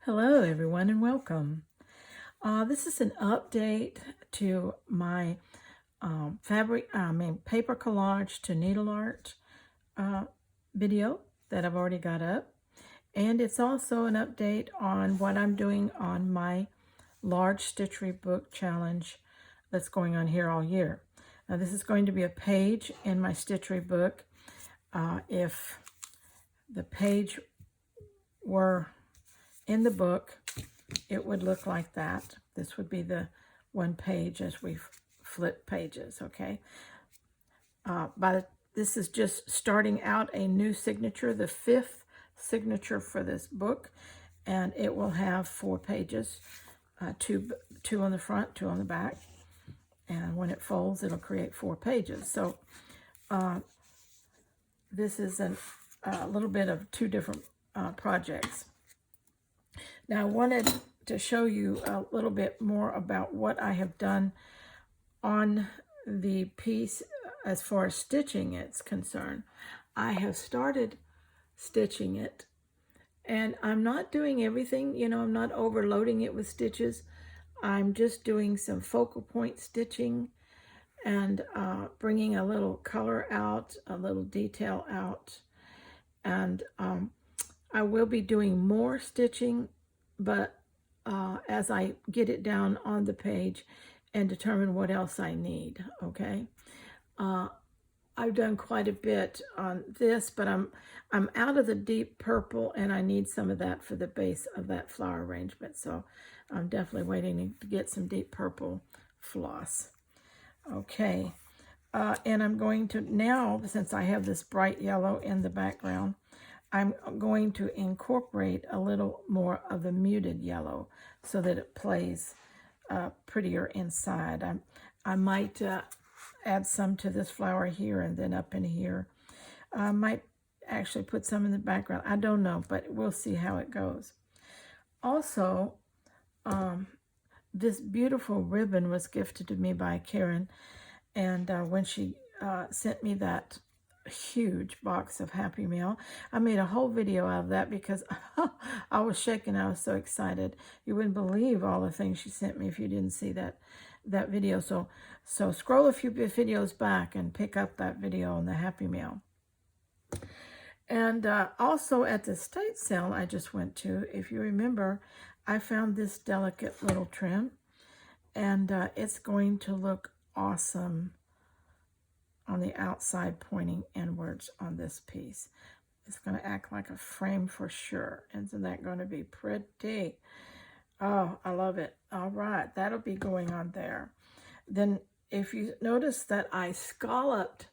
Hello everyone and welcome. This is an update to my paper collage to needle art video that I've already got up. And it's also an update on what I'm doing on my large stitchery book challenge that's going on here all year. Now this is going to be a page in my stitchery book. If the page were in the book, it would look like that. This would be the one page as we flip pages, okay? This is just starting out a new signature, the 5th signature for this book, and it will have 4 pages, two on the front, 2 on the back, and when it folds, it'll create 4 pages. So this is a little bit of 2 different projects. Now I wanted to show you a little bit more about what I have done on the piece as far as stitching it's concerned. I have started stitching it, and I'm not doing everything, I'm not overloading it with stitches. I'm just doing some focal point stitching and bringing a little color out, a little detail out. And I will be doing more stitching, but as I get it down on the page and determine what else I need, okay? I've done quite a bit on this, but I'm out of the deep purple, and I need some of that for the base of that flower arrangement. So I'm definitely waiting to get some deep purple floss. Okay, and I'm going to now, since I have this bright yellow in the background, I'm going to incorporate a little more of the muted yellow so that it plays prettier inside. I might add some to this flower here and then up in here. I might actually put some in the background. I don't know, but we'll see how it goes. Also, this beautiful ribbon was gifted to me by Karen, and when she sent me that huge box of Happy Meal, I made a whole video out of that because I was shaking. I was so excited. You wouldn't believe all the things she sent me if you didn't see that video. So scroll a few videos back and pick up that video on the Happy Meal. And also at the estate sale I just went to, if you remember, I found this delicate little trim, and it's going to look awesome on the outside pointing inwards on this piece. It's going to act like a frame for sure. Isn't that going to be pretty? Oh, I love it. All right, that'll be going on there. Then if you notice that I scalloped,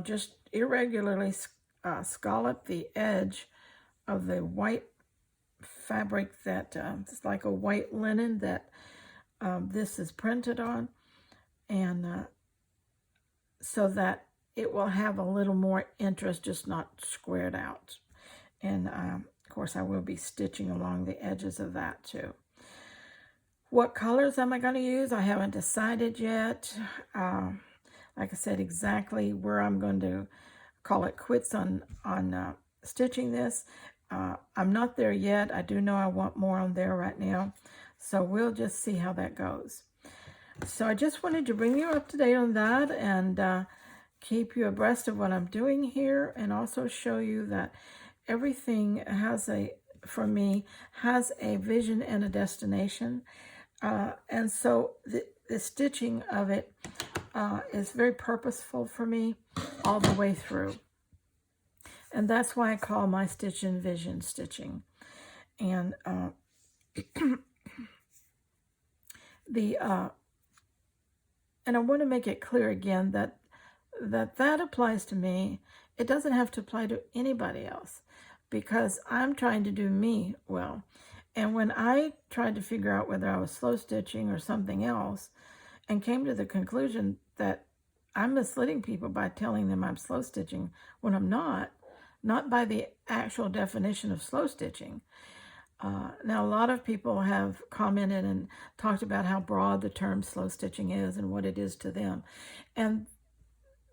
just irregularly scalloped the edge of the white fabric that it's like a white linen that this is printed on, and so that it will have a little more interest, just not squared out. And of course I will be stitching along the edges of that too. What colors am I going to use? I haven't decided yet. Like I said, exactly where I'm going to call it quits on stitching this. I'm not there yet. I do know I want more on there right now, so we'll just see how that goes. So I just wanted to bring you up to date on that and keep you abreast of what I'm doing here, and also show you that everything for me, has a vision and a destination. And so the stitching of it is very purposeful for me all the way through. And that's why I call my stitch and vision stitching. And and I want to make it clear again that applies to me. It doesn't have to apply to anybody else, because I'm trying to do me well. And when I tried to figure out whether I was slow stitching or something else, and came to the conclusion that I'm misleading people by telling them I'm slow stitching when I'm not by the actual definition of slow stitching. Now, a lot of people have commented and talked about how broad the term slow stitching is and what it is to them. And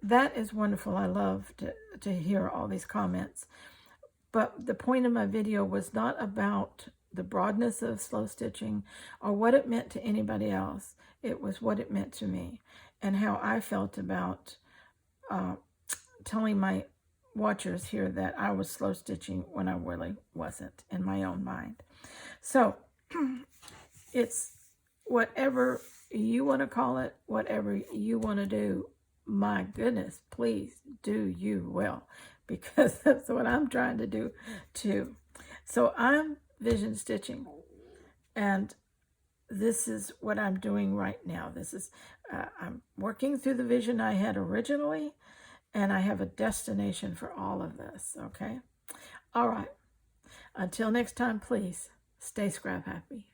that is wonderful. I love to hear all these comments. But the point of my video was not about the broadness of slow stitching or what it meant to anybody else. It was what it meant to me and how I felt about telling my watchers here that I was slow stitching when I really wasn't in my own mind. So it's whatever you want to call it, whatever you want to do. My goodness, please do you well, because that's what I'm trying to do too. So I'm vision stitching, and this is what I'm doing right now. This is, I'm working through the vision I had originally, and I have a destination for all of this, okay? All right. Until next time, please stay scrap happy.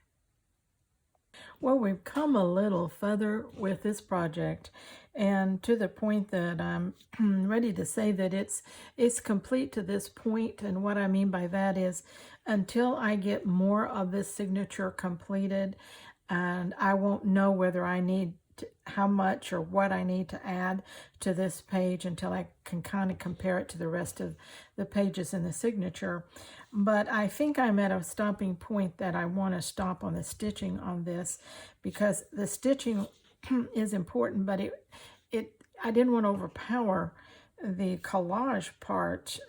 Well, we've come a little further with this project, and to the point that I'm ready to say that it's complete to this point. And what I mean by that is until I get more of this signature completed, and I won't know whether I need how much or what I need to add to this page until I can kind of compare it to the rest of the pages in the signature. But I think I'm at a stopping point that I want to stop on the stitching on this, because the stitching is important, but I didn't want to overpower the collage part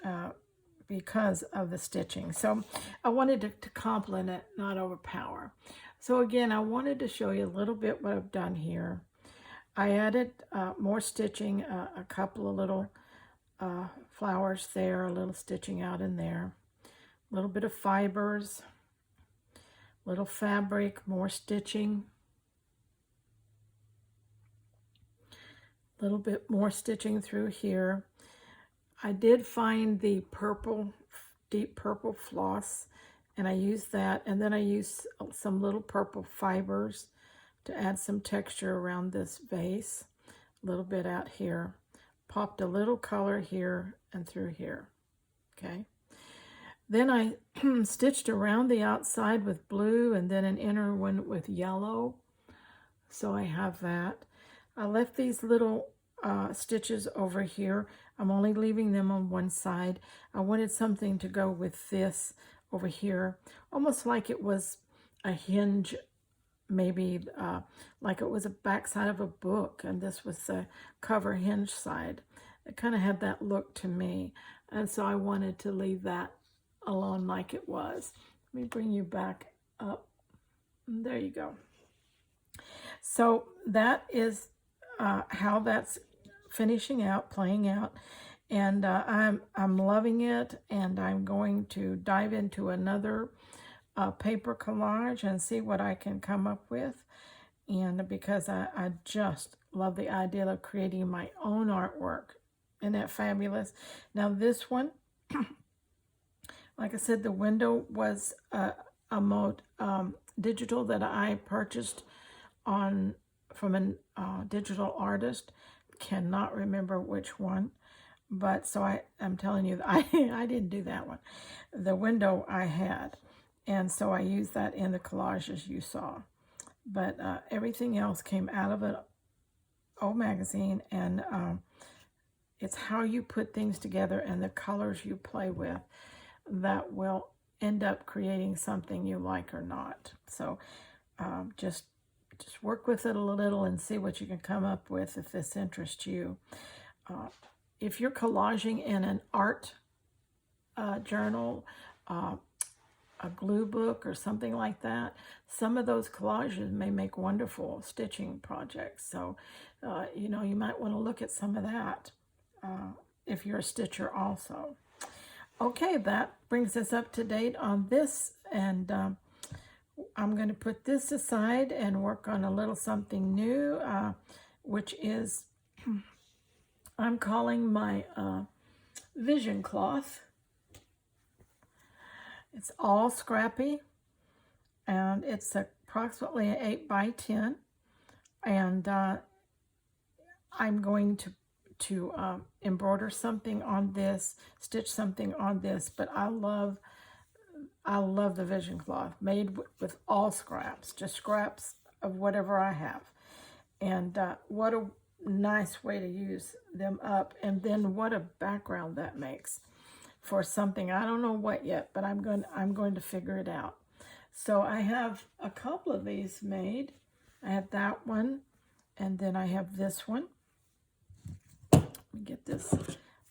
because of the stitching. So I wanted to complement it, not overpower. So again, I wanted to show you a little bit what I've done here. I added more stitching, a couple of little flowers there, a little stitching out in there, a little bit of fibers, little fabric, more stitching, a little bit more stitching through here. I did find the purple, deep purple floss, and I used that, and then I used some little purple fibers to add some texture around this vase, a little bit out here. Popped a little color here and through here, okay? Then I stitched around the outside with blue and then an inner one with yellow. So I have that. I left these little stitches over here. I'm only leaving them on one side. I wanted something to go with this over here, almost like it was a hinge, maybe like it was a backside of a book, and this was the cover hinge side. It kind of had that look to me, and so I wanted to leave that alone like it was. Let me bring you back up. There you go. So that is how that's finishing out, playing out. And I'm loving it, and I'm going to dive into another paper collage and see what I can come up with. And because I just love the idea of creating my own artwork. Isn't that fabulous? Now this one, like I said, the window was a mode digital that I purchased from a digital artist. Cannot remember which one. But so I'm telling you, I didn't do that one. The window I had. And so I used that in the collages you saw. But everything else came out of an old magazine. And it's how you put things together and the colors you play with that will end up creating something you like or not. So just work with it a little and see what you can come up with if this interests you. If you're collaging in an art journal, a glue book or something like that, some of those collages may make wonderful stitching projects. So, you know, you might want to look at some of that if you're a stitcher also. Okay, that brings us up to date on this, and I'm going to put this aside and work on a little something new, which is I'm calling my vision cloth. It's all scrappy, and it's approximately an 8 by 10, and I'm going to embroider something on this, stitch something on this, but I love the vision cloth made with all scraps, just scraps of whatever I have. And what a nice way to use them up, and then what a background that makes for something. I don't know what yet, but I'm going to figure it out. So I have a couple of these made. I have that one, and then I have this one. Let me get this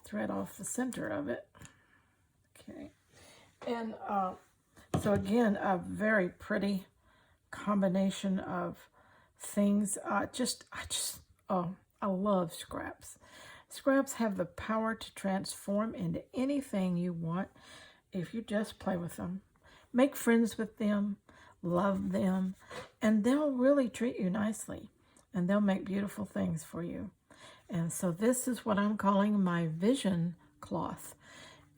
thread off the center of it. Okay. And so again, a very pretty combination of things. I love scraps. Scraps have the power to transform into anything you want if you just play with them. Make friends with them, love them, and they'll really treat you nicely, and they'll make beautiful things for you. And so this is what I'm calling my vision cloth.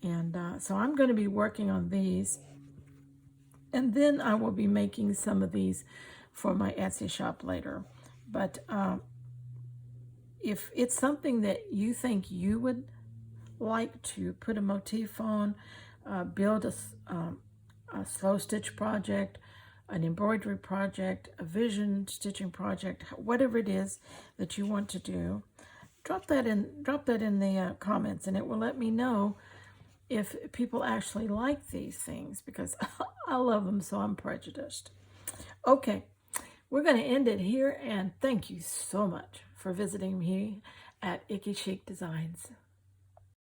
And so I'm going to be working on these, and then I will be making some of these for my Etsy shop later. But if it's something that you think you would like to put a motif on, build a slow stitch project, an embroidery project, a vision stitching project, whatever it is that you want to do, drop that in the comments, and it will let me know if people actually like these things, because I love them, so I'm prejudiced. Okay, we're going to end it here, and thank you so much for visiting me at Icky Chic Designs.